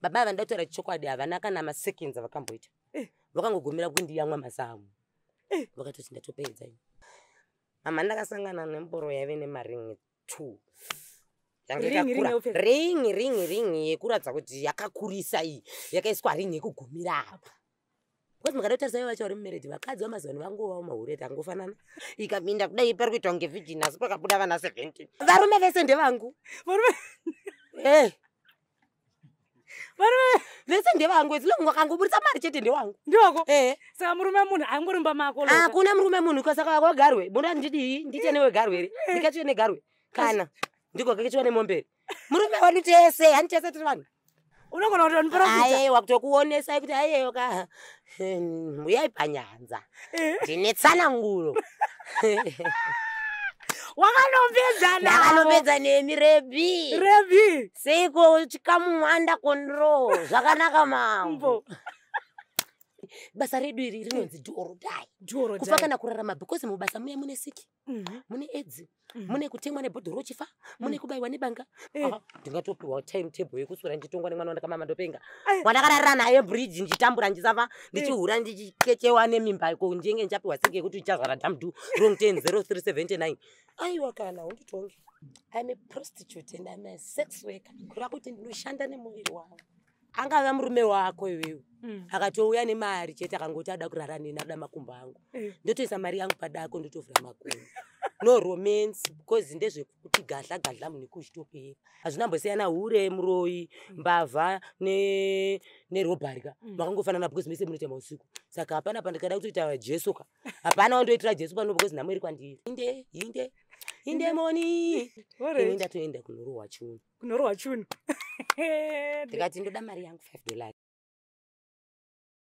baba vandatora chokwadi havana kana maseconds avakamboita vakangogomera kundiyamwa masamu vakatoti ndatopedza mama ndakasangana nemboro yave nemaringi 2 ringi yekuratidza kuti yakakurisa iyi yakaiswa ringi yekugumira apa kuti mukadatarisa ivo vacho vari mumeredhi vakadzi vamazivani vangovawo mahureti angofanana ikapinda kudai pari kuitwa ngevhijini asi pakabuda vana 17 varume vese ndevangu vese ndevangu wakangoburisa mari chete ndewangu ndoko saka murume munhu angorumba mako hakuna murume munhu kasaka wagarwe muda ndidii ndiche newe garwe ndikachiwe negarwe kana ndiko kachiwe nemomberi murume wadu tese hani tese tiri vanhu unogona kuti vandiprofita aiwa kutokuonesai kuti aiyeyo ka uyai panyanza ndine tsanangulo wakanombedza nemi rebi seiko chikamuwanda kondro zvakanaka mambo basa redu iri rinonzi dhorodhai kufa kana kurarama because mubasa muya mune siki mune edzi mune kutemwa nebhodhoro rochifa mune kubayiwa nebanga ndingatopiwa timetable yekuswera ndichitongwa nemwana wandakamama ndopenga wandakararira naye bridge ndichitambura ndichisafa ndichihura ndichikechewa nemimba ndenge ndichapiwa siki yekuti ndichazvara damdu wrong 10 0379 aiwa kana unditonge I'm a prostitute and I'm a sex worker kura kuti ndinoshanda nemuviri wangu angava murume wako iwewe akatouya nemari chete akangoti ada kurara neni ada makumbo angu ndotoisa mari yangu padako ndotovhura makumbo no romance because ndezvekuti gadla munhu kuchitopera hazvinambosiyana hure muroyi mbavha nerobharika makangofanana because mese munotema usiku saka hapana pandikada kutoita jesu ka hapana wandoitira jesu pano because nhamo iri kwandiri inde moni ndatoenda kunorohwa chunu ndikati ndoda mari yangu $5